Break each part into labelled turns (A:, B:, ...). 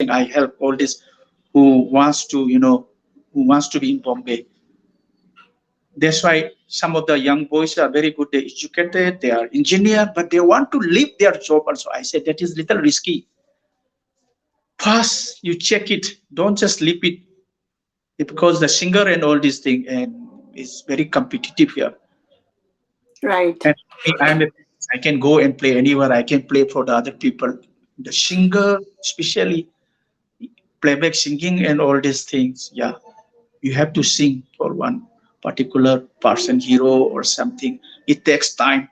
A: thing. I help all this who wants to, who wants to be in Bombay. That's why some of the young boys are very good. They're educated, they are engineer, but they want to leave their job also. I said that is little risky. First, you check it. Don't just leave it because the singer and all these thing and is very competitive here.
B: Right.
A: And I can go and play anywhere. I can play for the other people. The singer, especially playback singing and all these things. Yeah, you have to sing for one particular person, hero or something. It takes time.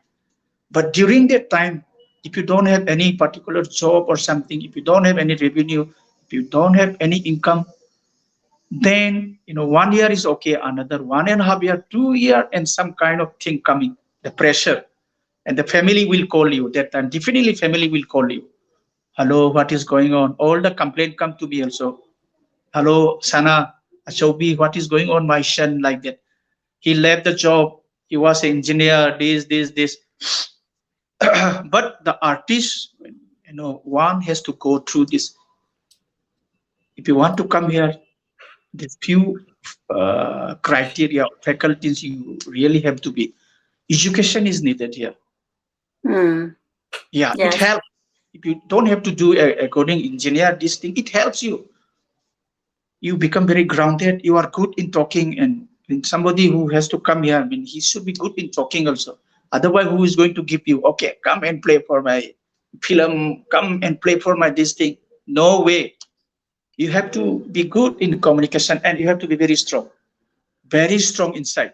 A: But during that time, if you don't have any particular job or something, if you don't have any revenue, if you don't have any income, then 1 year is okay. Another 1.5 year, 2 year, and some kind of thing coming, the pressure, and the family will call you. That time, definitely, family will call you. Hello, what is going on? All the complaint come to me also. Hello, Sana, Achobi, what is going on, my son? Like that. He left the job. He was an engineer. This. But the artist, one has to go through this. If you want to come here, there's few criteria, faculties you really have to be. Education is needed here. Yeah, it
B: Yes.
A: helps. If you don't have to do a coding engineer, this thing, it helps you. You become very grounded. You are good in talking, and somebody who has to come here, I mean, he should be good in talking also. Otherwise, who is going to give you, okay, come and play for my film, come and play for my this thing? No way. You have to be good in communication, and you have to be very strong inside.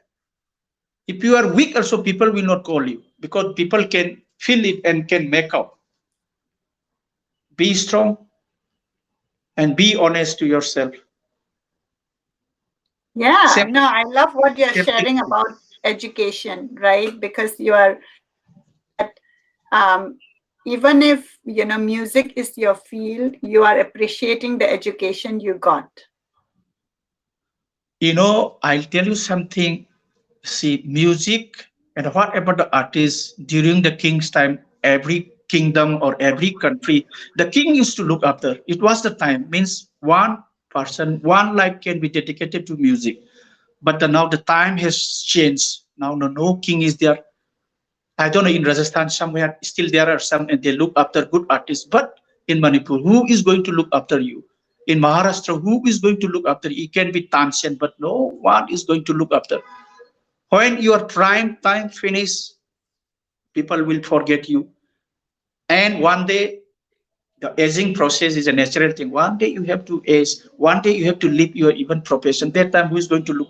A: If you are weak, also people will not call you because people can feel it and can make out. Be strong and be honest to yourself.
B: Yeah,
A: Same,
B: no, I love what you're
A: same
B: sharing
A: thing.
B: about education, right? Because you are that even if music is your field, you are appreciating the education you got.
A: I'll tell you something. See, music and whatever the artist during the king's time, every kingdom or every country, the king used to look after. It was the time, means one person, one life can be dedicated to music. But now the time has changed. Now no king is there. I don't know, in Rajasthan somewhere still there are some and they look after good artists. But in Manipur, who is going to look after you? In Maharashtra, who is going to look after you? It can be Tansen, but no one is going to look after. When your prime time finish, people will forget you. And one day, the aging process is a natural thing. One day you have to age. One day you have to leave your even profession. That time, who is going to look?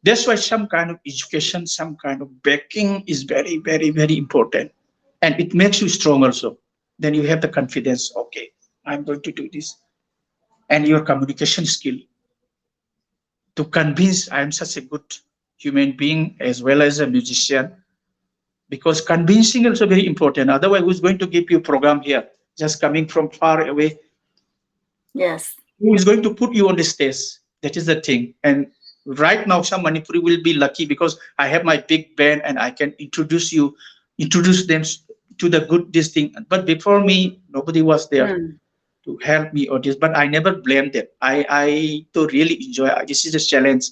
A: That's why some kind of education, some kind of backing is very, very, very important. And it makes you strong also. Then you have the confidence, okay, I'm going to do this. And your communication skill to convince I'm such a good human being as well as a musician. Because convincing also very important. Otherwise, who's going to give you program here? Just coming from far away.
B: Yes.
A: Who is going to put you on the stage? That is the thing. And right now, some Manipuri will be lucky because I have my big band and I can introduce them to the good this thing. But before me, nobody was there to help me or this. But I never blamed them. I to really enjoy. This is a challenge,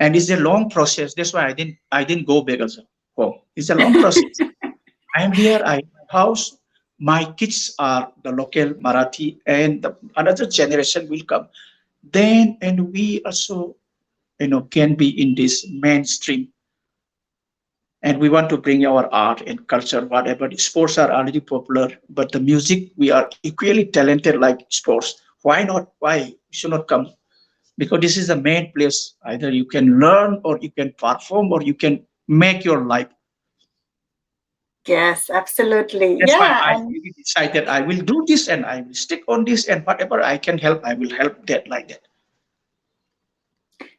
A: and it's a long process. That's why I didn't go back also. Oh, it's a long process. I am here. I house. My kids are the local Marathi, and another generation will come. Then, and we also, can be in this mainstream. And we want to bring our art and culture, whatever. Sports are already popular, but the music, we are equally talented like sports. Why not? Why you should not come? Because this is the main place. Either you can learn, or you can perform, or you can make your life.
B: Yes, absolutely.
A: That's why
B: Yeah.
A: I
B: And
A: really decided I will do this and I will stick on this, and whatever I can help, I will help that like that.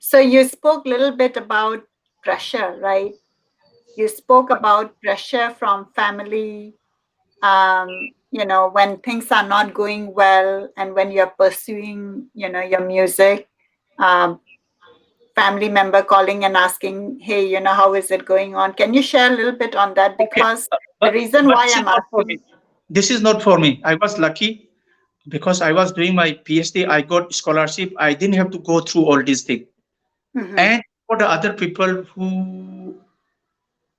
B: so you spoke a little bit about pressure, right? You spoke about pressure from family, when things are not going well and when you're pursuing, your music, um, family member calling and asking, hey, how is it going on? Can you share a little bit on that?
A: Okay,
B: Because the
A: but
B: reason
A: but
B: why
A: this is
B: I'm
A: not for me.
B: asking,
A: This is not for me. I was lucky. because I was doing my PhD, I got scholarship. I didn't have to go through all these things.
B: Mm-hmm.
A: And for the other people who,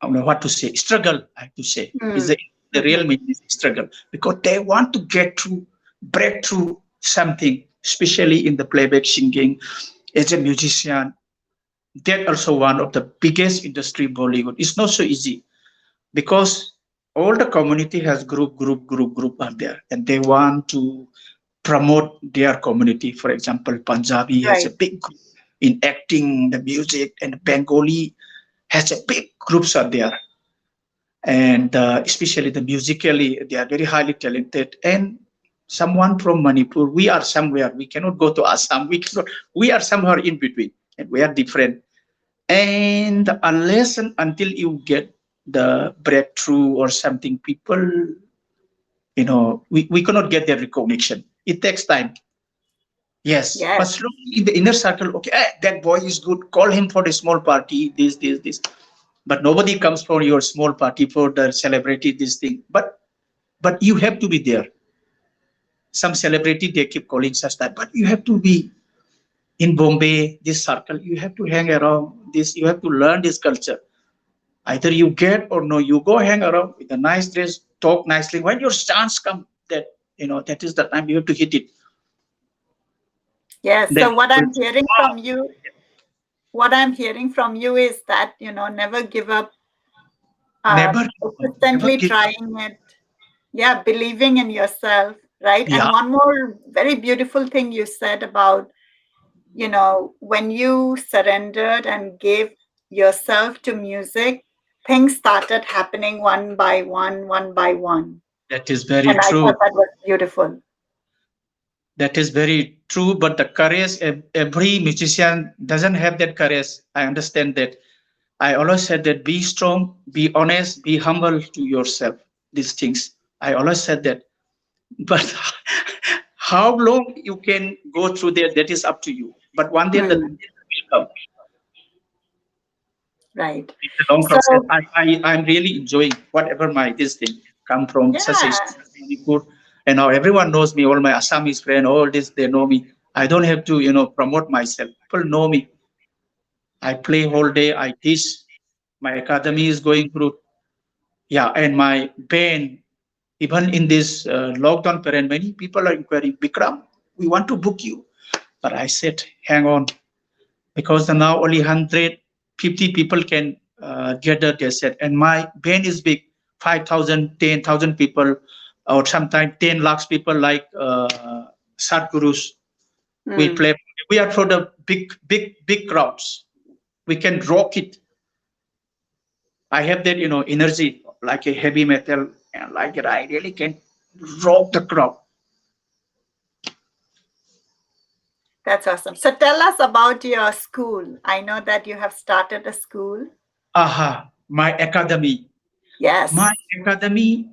A: I don't know what to say, struggle, I have to say, is the
B: Mm-hmm.
A: real meaning is struggle, because they want to get through, break through something, especially in the playback singing. As a musician, that also one of the biggest industry Bollywood. It's not so easy because all the community has group are there, and they want to promote their community. For example, Punjabi has a
B: Right.
A: big group in acting, the music, and Bengali has a big groups are there, and especially the musically, they are very highly talented. And someone from Manipur, we are somewhere. We cannot go to Assam. We cannot. We are somewhere in between, and we are different. And unless and until you get the breakthrough or something, people, we cannot get their recognition. It takes time. Yes,
B: Yes.
A: but slowly in the inner circle, okay, that boy is good. Call him for the small party, this. But nobody comes for your small party for the celebrity, this thing. But you have to be there. Some celebrity they keep calling such that, but you have to be in Bombay, this circle. You have to hang around this. You have to learn this culture. Either you get or no, you go hang around with a nice dress, talk nicely. When your chance come, that is the time you have to hit it.
B: Yes.
A: Then
B: So what
A: people
B: I'm
A: say,
B: hearing
A: wow,
B: from you, what I'm hearing from you is that, never give up,
A: never give up, never
B: consistently
A: give up.
B: trying it. Yeah, believing in yourself, right?
A: Yeah,
B: And one more very beautiful thing you said about, when you surrendered and gave yourself to music, things started happening one by one, one by one.
A: that is very
B: And I
A: true.
B: thought that was beautiful.
A: That is very true. But the courage, every musician doesn't have that courage. I understand that. I always said that be strong, be honest, be humble to yourself. These things. I always said that. But how long you can go through there, that is up to you. But one day the
B: Hmm,
A: will come.
B: right.
A: It's a long
B: So,
A: process. I'm really enjoying whatever my this thing come from such a
B: yeah,
A: Manipur. And now everyone knows me, all my Assamese friends, all this, they know me. I don't have to, promote myself. People know me. I play whole day, I teach. My academy is going through. Yeah, and my band, even in this lockdown period, many people are inquiring, Bikram, we want to book you. But I said, hang on, because now only 150 people can gather their set. And my band is big, 5,000, 10,000 people, or sometimes 10 lakhs people like Sadhgurus. We
B: hmm,
A: play, we are for the big crowds. We can rock it. I have that, energy like a heavy metal, and like it, I really can rock the crowd.
B: that's awesome. So, tell us about your school. I know that you have started a school.
A: Aha, my academy. My
B: Yes.
A: academy,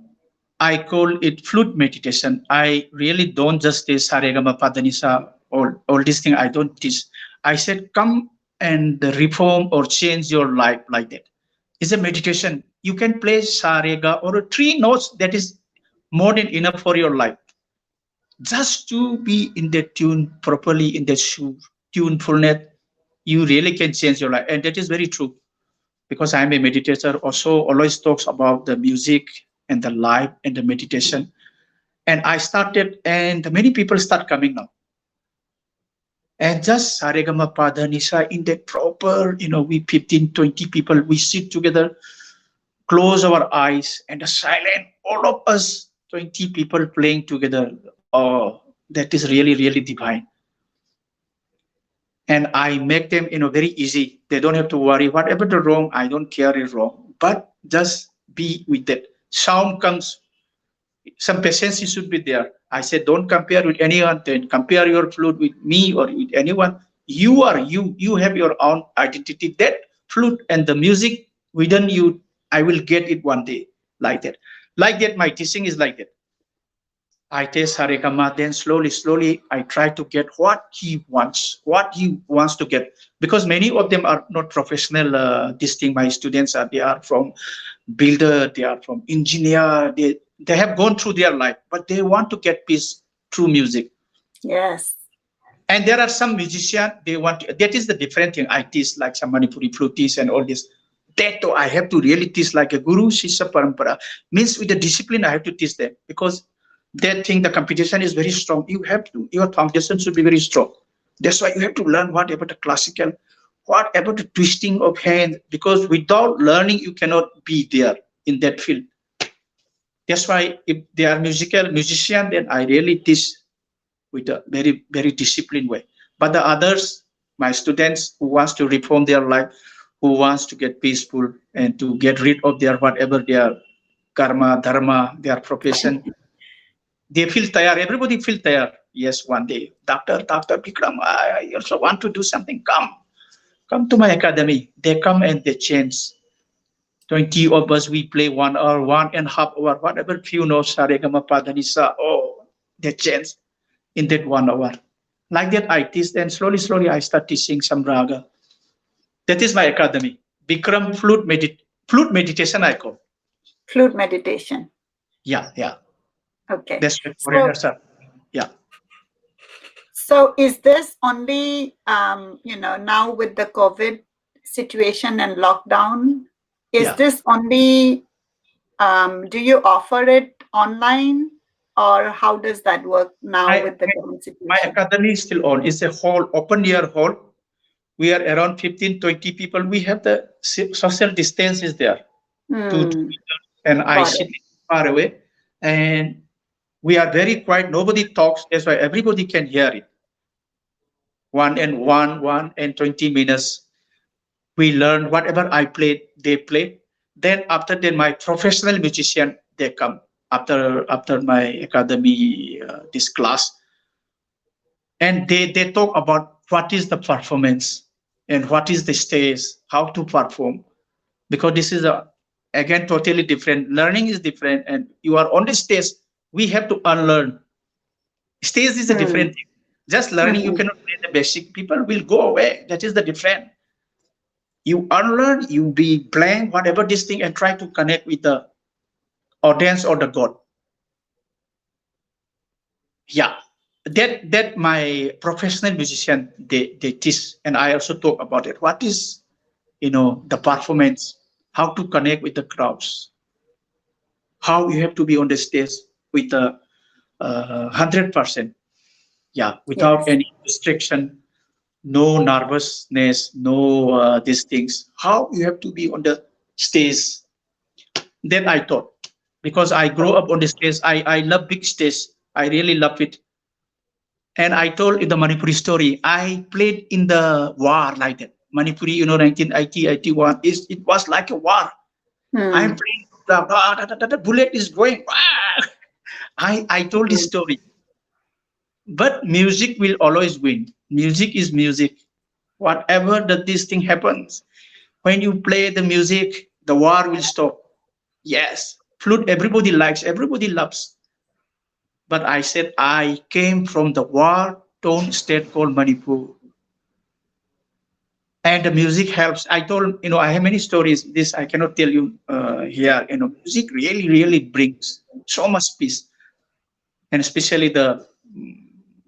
A: I call it flute meditation. I really don't just teach Saregama Padanisa, all these things I don't teach. I said, come and reform or change your life like that. It's a meditation. You can play Sarega or three notes that is more than enough for your life. Just to be in the tune properly, in the tunefulness, you really can change your life. And that is very true because I'm a meditator, also always talks about the music and the life and the meditation. And I started, and many people start coming now. And just Saregama Padanisa in that proper, we 15, 20 people, we sit together, close our eyes, and the silent, all of us, 20 people playing together. Oh, that is really, really divine. And I make them, very easy. They don't have to worry. Whatever the wrong, I don't care is wrong. But just be with that. Sound comes, some patience should be there. I said, don't compare with anyone. Then compare your flute with me or with anyone. You are you. You have your own identity. That flute and the music within you, I will get it one day like that. Like that, my teaching is like that. I taste Harekama, then slowly, I try to get what he wants to get. Because many of them are not professional. This thing, my students are, they are from builder, they are from engineer, they have gone through their life, but they want to get peace. through music.
B: Yes.
A: And there are some musicians, they want to, that is the different thing. I teach like some Manipuri flutists and all this. That though I have to really teach like a guru, Shishya Parampara. Means with the discipline, I have to teach them because that thing, the competition is very strong. You have to, your foundation should be very strong. That's why you have to learn what about the classical, what about the twisting of hand, because without learning, you cannot be there in that field. That's why if they are musical musician, then I really teach with a very, very disciplined way. But the others, my students who wants to reform their life, who wants to get peaceful and to get rid of their whatever their karma, dharma, their profession, they feel tired. Everybody feel tired. Yes, one day, Doctor Bikram, I also want to do something. Come to my academy. They come and they change. 20 of us, we play 1 hour, 1.5 hour, whatever few notes, Saregama Padanisa. Oh, they change in that 1 hour. Like that, I teach, and slowly, I start teaching some raga. That is my academy. Bikram flute meditation, I call.
B: Flute meditation.
A: Yeah.
B: Okay.
A: That's what
B: So,
A: foreigners are. Yeah,
B: so is this only, now with the COVID situation and lockdown, is
A: yeah.
B: this only, do you offer it online or how does that work now
A: My
B: with the current
A: my
B: situation?
A: academy is still on. It's a hall, open air hall. We are around 15, 20 people. We have the social distance is there. 2
B: Hmm.
A: meters, and I
B: Got
A: sit
B: it.
A: far away. And we are very quiet. Nobody talks. That's why everybody can hear it. 1 and 20 minutes. We learn whatever I play, they play. Then after then, my professional musician they come after my academy this class, and they talk about what is the performance and what is the stage, how to perform, because this is a again totally different. Learning is different, and you are on the stage. We have to unlearn. Stage is a
B: Hmm.
A: different thing. Just learning, you
B: Hmm.
A: cannot play the basic. People will go away. That is the different. You unlearn, you be blank, whatever this thing, and try to connect with the audience or the God. Yeah. That my professional musician they teach, and I also talk about it. What is the performance, how to connect with the crowds, how you have to be on the stage with a 100%. Yeah, without
B: Yes.
A: any restriction, no nervousness, no these things. How you have to be on the stage. Then I thought, because I grew up on the stage, I love big stage. I really love it. And I told the Manipuri story. I played in the war like that. Manipuri, 1980, 81. It was like a war. I'm
B: Hmm.
A: playing, the bullet is going. I told this
B: Hmm.
A: story. But music will always win. Music is music. Whatever that this thing happens, when you play the music, the war will stop. Yes, flute everybody likes, everybody loves. But I said I came from the war-torn state called Manipur, and the music helps. I told I have many stories. This I cannot tell you here. Music really brings so much peace, and especially the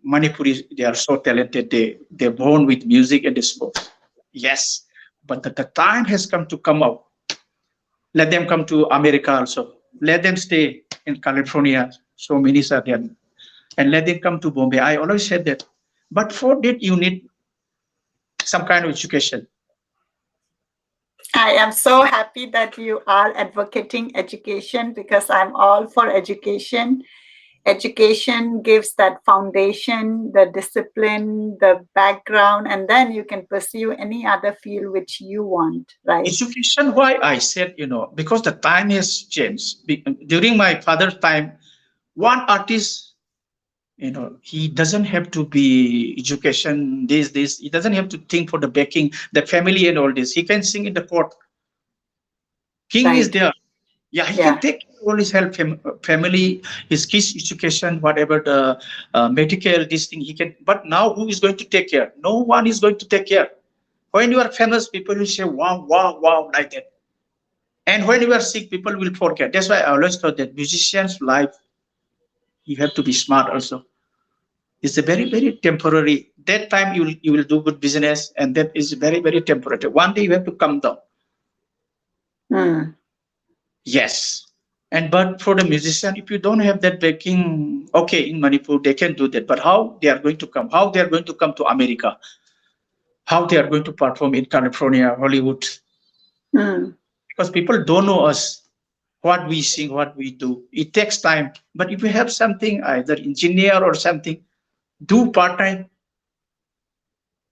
A: Manipuris. They are so talented. They're born with music and the sports. Yes, but the time has come to come out. Let them come to America also. Let them stay in California. So many are there, and let them come to Bombay. I always said that. But for that, you need some kind of education.
B: I am so happy that you are advocating education because I'm all for education. Education gives that foundation, the discipline, the background, and then you can pursue any other field which you want, right?
A: Education, why I said, because the time has changed. During my father's time, one artist, he doesn't have to be education, this. He doesn't have to think for the backing, the family and all this. He can sing in the court. King is
B: Right.
A: there. Yeah, he can
B: Yeah.
A: take all his help, family, his kids' education, whatever the medical, this thing he can. But now who is going to take care? No one is going to take care. When you are famous, people will say, wow, like that. And when you are sick, people will forget. That's why I always thought that musicians' life, you have to be smart also. It's a very, very temporary. That time you will do good business, and that is very, very temporary. One day you have to come down.
B: Mm.
A: Yes. And but for the musician, if you don't have that backing, okay, in Manipur they can do that. But how they are going to come? How they are going to come to America? How they are going to perform in California, Hollywood?
B: Mm.
A: Because people don't know us, what we sing, what we do. It takes time. But if you have something, either engineer or something, do part time.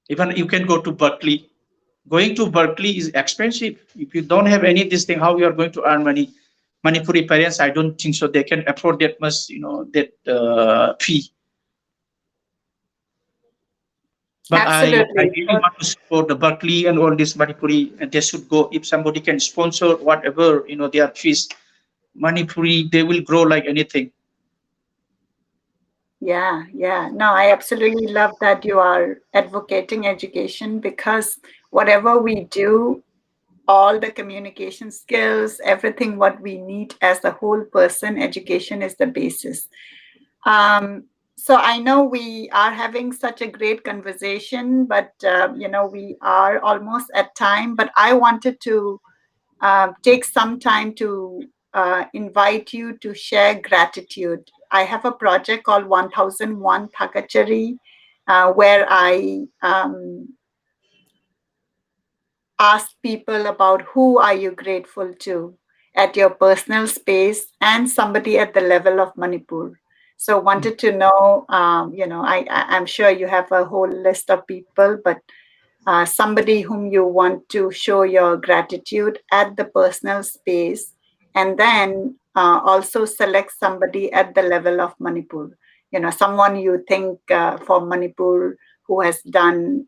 A: Even you can go to Berkeley. Going to Berkeley is expensive. If you don't have any this thing, how you are going to earn money? Manipuri parents, I don't think so. They can afford that much, that fee. But I
B: Absolutely.
A: really want to support the Berkeley and all this Manipuri, and they should go. If somebody can sponsor whatever, their fees, Manipuri, they will grow like anything.
B: Yeah, yeah. No, I absolutely love that you are advocating education, because whatever we do, all the communication skills, everything what we need as a whole person, education is the basis. So I know we are having such a great conversation, but we are almost at time. But I wanted to take some time to invite you to share gratitude. I have a project called 1001 Thakachari, where I ask people about who are you grateful to at your personal space and somebody at the level of Manipur. So wanted to know, I'm sure you have a whole list of people, but somebody whom you want to show your gratitude at the personal space, and then also select somebody at the level of Manipur. Someone you think for Manipur who has done,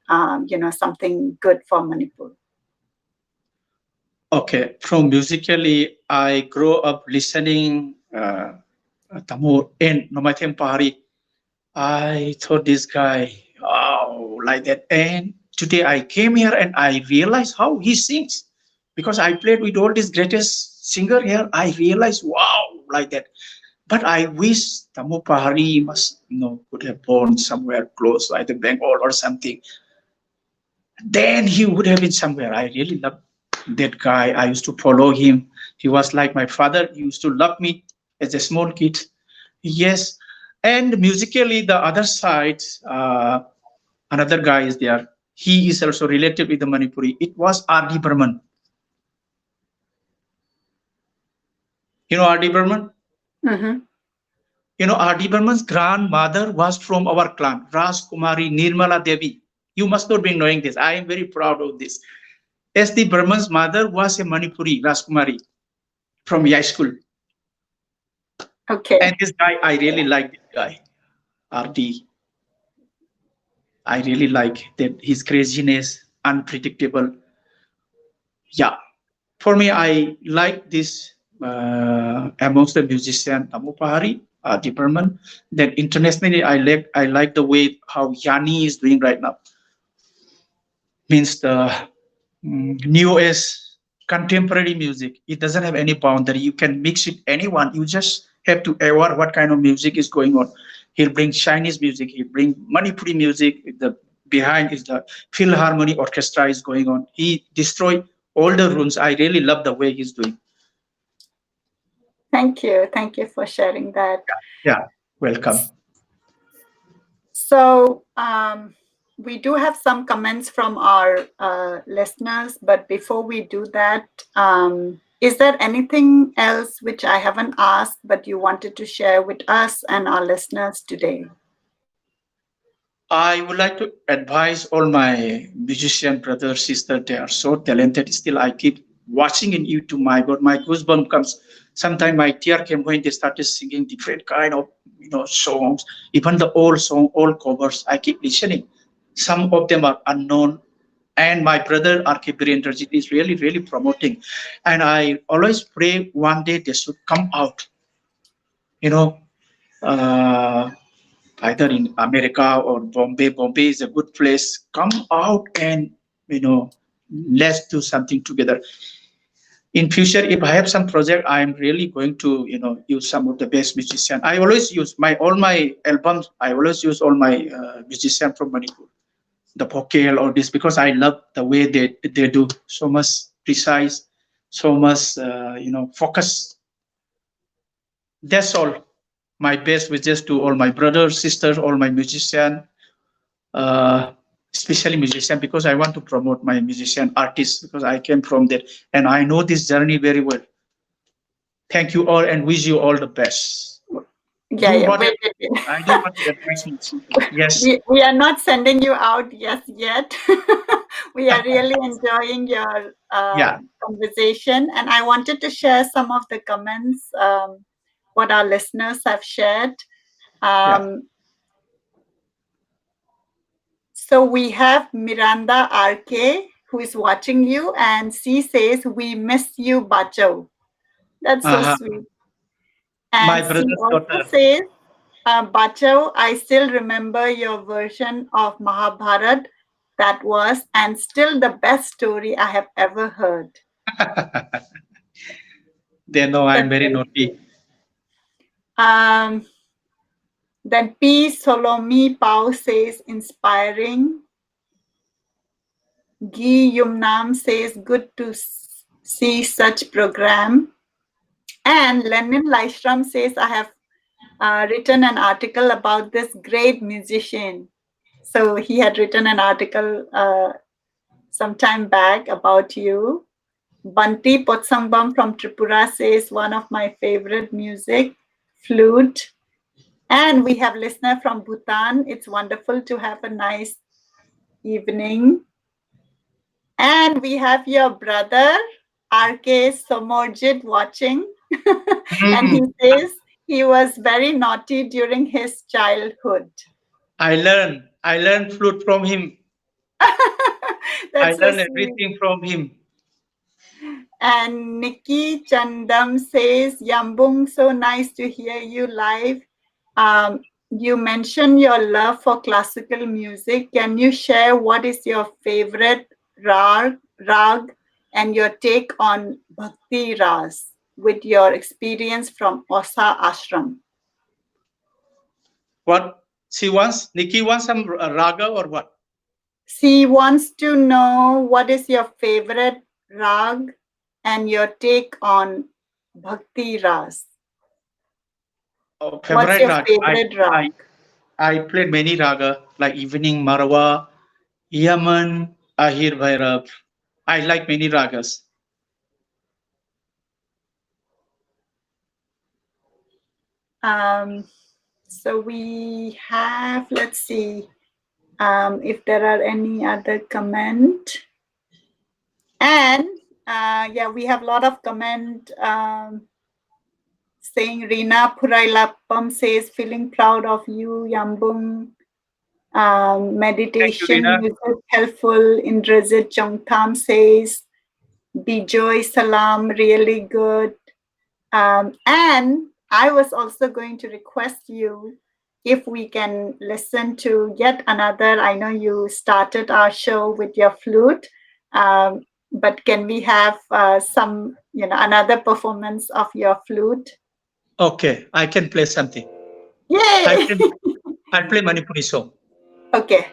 B: something good for Manipur.
A: Okay, from musically, I grew up listening Tamur and Nomatem Pahari. I thought this guy, oh, like that. And today I came here and I realized how he sings. Because I played with all these greatest singer here, I realized, wow, like that. But I wish Tamu Pahari must, could have born somewhere close, like the Bengal or something. Then he would have been somewhere. I really love that guy. I used to follow him. He was like my father. He used to love me as a small kid. Yes. And musically, the other side, another guy is there. He is also related with the Manipuri. It was R.D. Burman. You know R.D. Burman?
B: Mm-hmm.
A: R.D. Burman's grandmother was from our clan, Rajkumari Nirmala Devi. You must not be knowing this. I am very proud of this. S.D. Burman's mother was a Manipuri, Rajkumari, from Yai school. And
B: Okay.
A: this guy, I really like this guy, RD. I really like that his craziness, unpredictable. Yeah, for me, I like this amongst the musician Tamu Pahari, RD Burman. Then internationally, I like the way how Yanni is doing right now. Means the newest contemporary music. It doesn't have any boundary. You can mix it anyone. You just have to aware what kind of music is going on. He'll bring Chinese music. He'll bring Manipuri music. The behind is the Philharmonic Orchestra is going on. He destroyed all the rules. I really love the way he's doing.
B: Thank you. Thank you for sharing that.
A: Yeah, welcome.
B: So, we do have some comments from our listeners, but before we do that, is there anything else which I haven't asked but you wanted to share with us and our listeners today?
A: I would like to advise all my musician brothers, sisters. They are so talented. Still, I keep watching in YouTube. My God, my goosebump comes. Sometimes my tear came when they started singing different kind of songs, even the old song, old covers. I keep listening. Some of them are unknown, and my brother R.K. Birendrajit is really, really promoting. And I always pray one day they should come out. You know, uh, either in America or Bombay. Bombay is a good place. Come out and let's do something together. in future, if I have some project, I'm really going to use some of the best musician. I always use my all my albums. I always use all my musician from Manipur, the vocal or this, because I love the way they do so much precise, so much focus. That's all. My best wishes to all my brothers, sisters, all my musician, uh, especially musician, because I want to promote my musician artists because I came from there and I know this journey very well. Thank you all and wish you all the best.
B: Yeah,
A: Do
B: yeah.
A: whatever.
B: Wait.
A: I don't want to advise you something. Yes.
B: We are not sending you out yet. We are really enjoying your
A: Yeah.
B: conversation, and I wanted to share some of the comments what our listeners have shared.
A: Yeah.
B: Um, so we have Miranda RK who is watching you, and she says, "We miss you, Bacho." That's so
A: Uh-huh.
B: sweet.
A: My
B: And she
A: brother's
B: also
A: daughter.
B: says, Bachav, I still remember your version of Mahabharat. That was and still the best story I have ever heard.
A: They know I'm
B: That's
A: very
B: very
A: naughty.
B: sweet. Um, then P. Solomi Pao says inspiring. Gi Yumnam says good to see such program. And Lenin Laishram says I have written an article about this great musician. So he had written an article some time back about you. Banti Potsambam from Tripura says one of my favorite music, flute. And we have listener from Bhutan. It's wonderful to have a nice evening. And we have your brother, RK Somorjit, watching. And he
A: Mm.
B: says he was very naughty during his childhood.
A: I learned flute from him. I
B: That's so
A: learned
B: sweet.
A: everything from him.
B: And Nikki Chandam says, Yambung, so nice to hear you live. You mentioned your love for classical music. Can you share what is your favorite rag and your take on Bhakti Ras with your experience from Osa Ashram?
A: What she wants? Nikki wants some raga or what?
B: She wants to know what is your favorite rag and your take on Bhakti Ras.
A: Oh,
B: What's
A: favorite
B: your
A: raga. I
B: favorite
A: I
B: rag?
A: I played many raga like evening Marwa, Yaman, Ahir Bhairav. I like many ragas.
B: Um, so we have, let's see if there are any other comment. And yeah, we have a lot of comment saying Rina Purailapam says, feeling proud of you, Yambung.
A: Thank you,
B: Meditation
A: Rina.
B: music helpful. Indrazit Jongtham says, Bijoy Salam, really good. And I was also going to request you if we can listen to yet another. I know you started our show with your flute, but can we have some, another performance of your flute?
A: Okay, I can play something. I
B: Yay!
A: play I play Manipuri song.
B: Okay.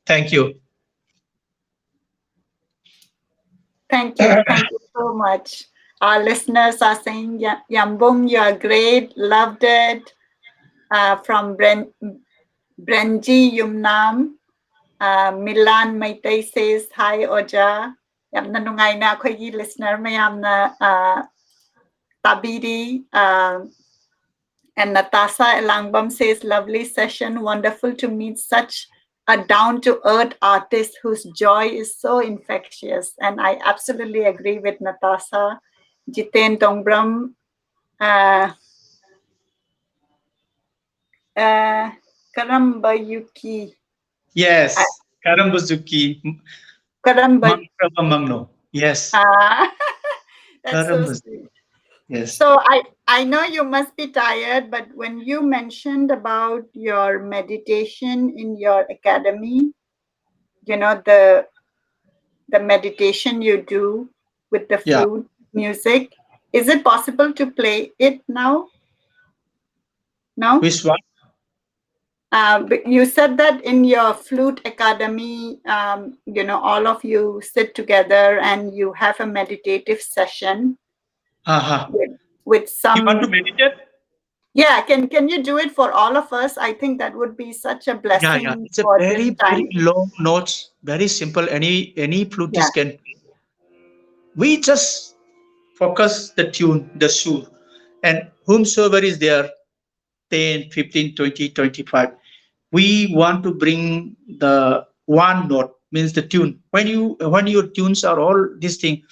A: Thank you.
B: Thank you. Thank you so much. Our listeners are saying, Yambung, you are great. Loved it. From Brenji Yumnam. Milan Maitay says, Hi, Oja. Yamna nungay na ako'y listener mayam na tabiri. And Natasha Elangbam says, lovely session. Wonderful to meet such a down-to-earth artist whose joy is so infectious. And I absolutely agree with Natasha. Jiten Dongbram, Karamba Yuki.
A: Yes. Karambuzuki.
B: Karamba.
A: Mangno. Yes.
B: That's so
A: Karambuz.
B: sweet.
A: Yes.
B: So I know you must be tired, but when you mentioned about your meditation in your academy, you know, the meditation you do with the
A: Yeah.
B: flute music, is it possible to play it now? No?
A: Which one?
B: But you said that in your flute academy, you know, all of you sit together and you have a meditative session
A: Uh-huh.
B: with
A: You want to
B: some.
A: meditate?
B: Yeah, can you do it for all of us? I think that would be such a
A: Yeah, yeah.
B: blessing
A: It's a
B: for this
A: very, very
B: time.
A: low notes, very simple. Any
B: Yeah.
A: flutist can. We just focus the tune, the sur, and whomsoever is there, 10, 15, 20, 25. We want to bring the one note, means the tune. When your tunes are all this thing,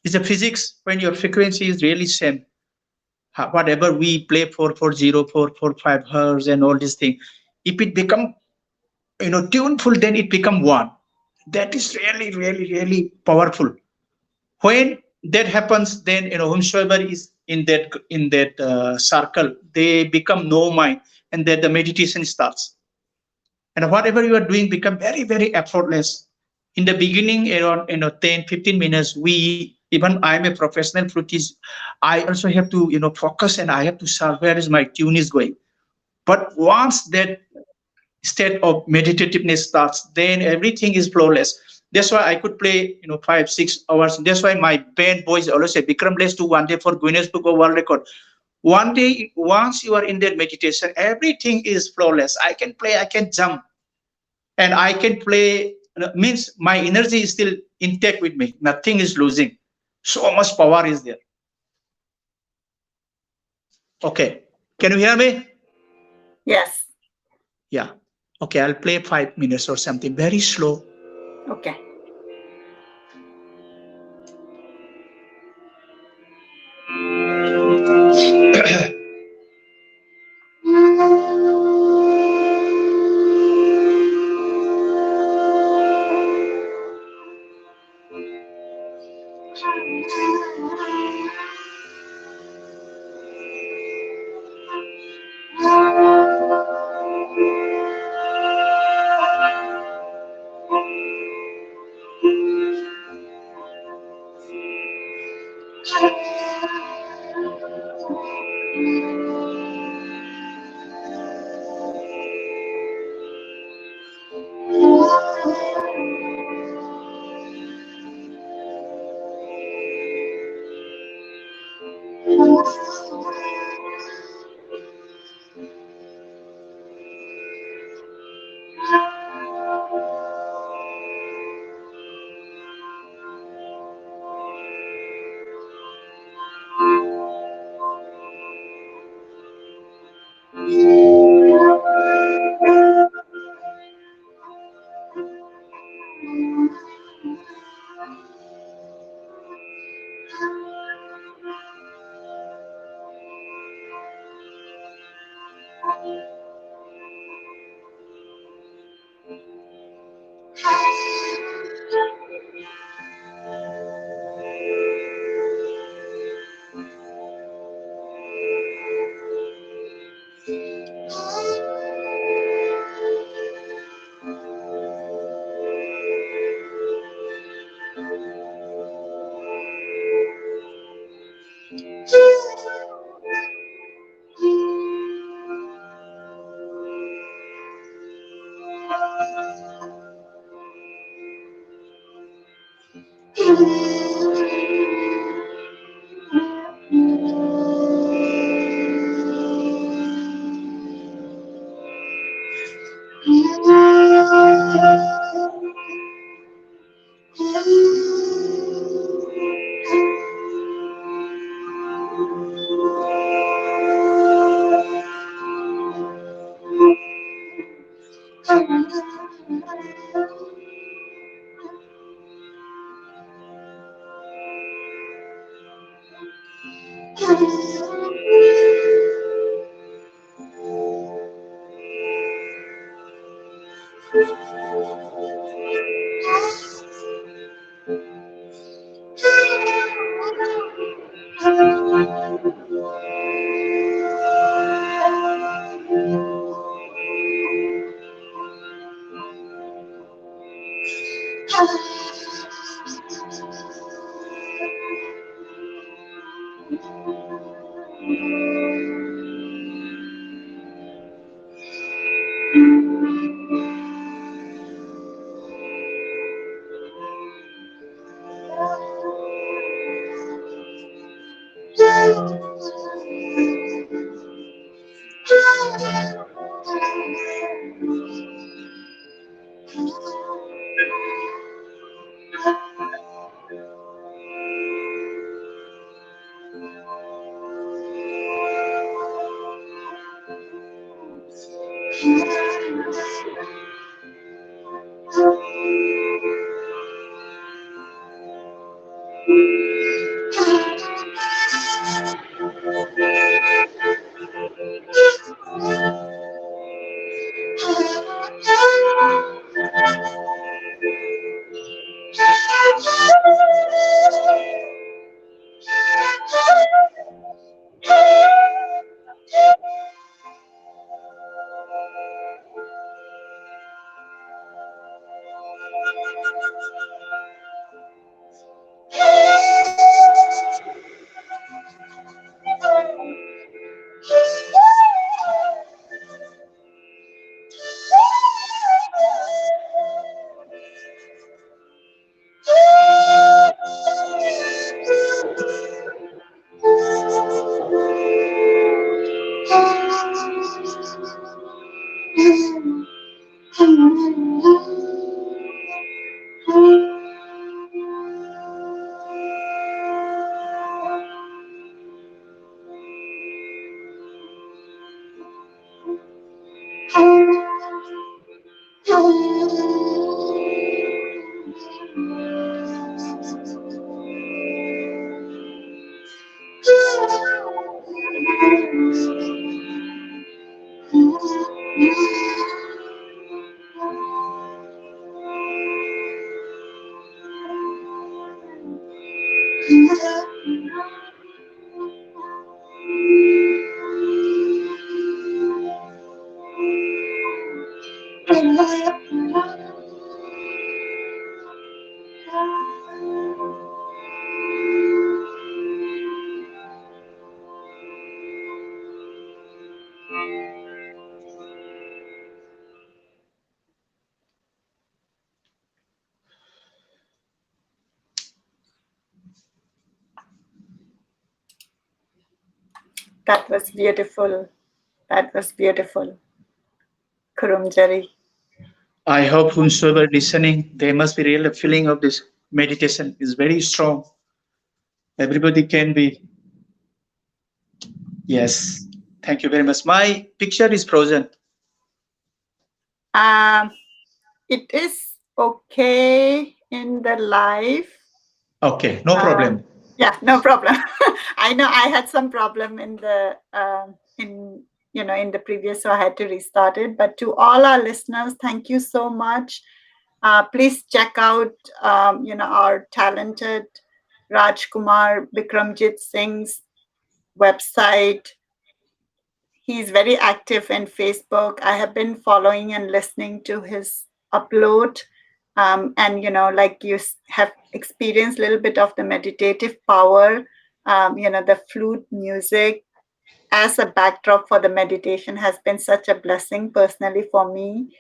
A: it's a physics. When your frequency is really same, whatever we play 440, 445 hertz and all this thing, if it become tuneful, then it become one. That is really, really, really powerful. When that happens, then whomsoever is in that circle, they become no mind, and then the meditation starts. And whatever you are doing become very, very effortless. In the beginning, around 10, 15 minutes, we even I'm a professional flutist. I also have to focus, and I have to serve where is my tune is going. But once that state of meditativeness starts, then everything is flawless. That's why I could play, 5, 6 hours. That's why my band boys always say, Bikram, let's do one day for Guinness Book of World Record. One day, once you are in that meditation, everything is flawless. I can play, I can jump, and I can play. Means my energy is still intact with me. Nothing is losing. So much power is there. Okay. Can you hear me?
B: Yes.
A: Yeah. Okay, I'll play 5 minutes or something very slow.
B: Okay. That was beautiful. That was beautiful. Kurumjari.
A: I hope whomsoever listening, they must be real feeling of this meditation is very strong. Everybody can be. Yes. Thank you very much. My picture is frozen.
B: Um, it is okay in the live.
A: Okay, no
B: Uh,
A: problem.
B: yeah, no problem. I know I had some problem in the in the previous, so I had to restart it. But to all our listeners, thank you so much. Please check out our talented Rajkumar Bikramjit Singh's website. He's very active in Facebook. I have been following and listening to his upload. And like you have experienced a little bit of the meditative power, the flute music as a backdrop for the meditation has been such a blessing personally for me.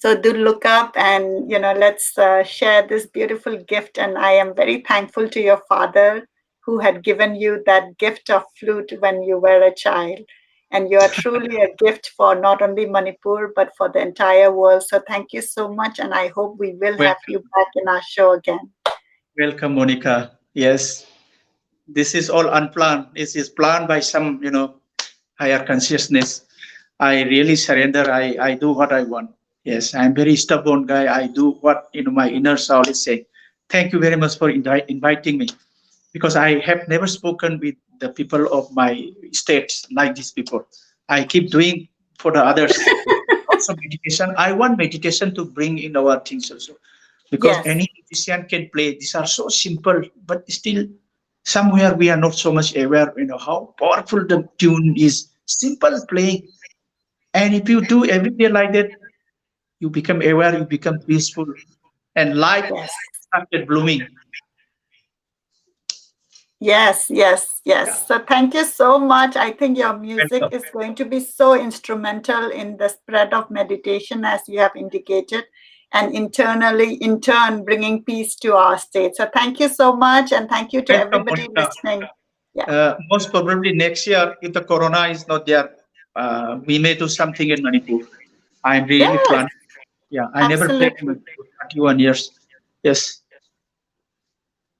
B: So do look up, and let's share this beautiful gift. And I am very thankful to your father who had given you that gift of flute when you were a child, and you are truly a gift for not only Manipur but for the entire world. So thank you so much, and I hope we will have you
A: Welcome,
B: back in our show again.
A: welcome, Monica. Yes, this is all unplanned. This is planned by some, higher consciousness. I really surrender. I do what I want. Yes, I'm very stubborn guy. I do what my inner soul is saying. Thank you very much for inviting me, because I have never spoken with the people of my states like this before. I keep doing for the others. Also meditation. I want meditation to bring in our things also, because
B: Yes,
A: any musician can play. These are so simple, but still somewhere we are not so much aware. How powerful the tune is. Simple playing, and if you do every day like that, you become aware. You become peaceful, and life
B: yes.
A: started blooming.
B: Yes, yes,
A: Yeah,
B: yes. So thank you so much. I think your music
A: welcome.
B: is going to be so instrumental in the spread of meditation, as you have indicated, and internally, in turn, bringing peace to our state. So thank you so much, and thank you to
A: Welcome,
B: everybody
A: Monica.
B: listening. Yeah.
A: Most probably next year, if the corona is not there, we may do something in Manipur. I'm really
B: Yes,
A: planning. Yeah, I never played in
B: absolutely.
A: Manipur, 21 years. Yes,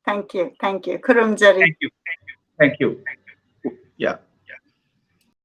B: Thank you. Thank you. Kurumjari.
A: thank you. Thank you. Yeah.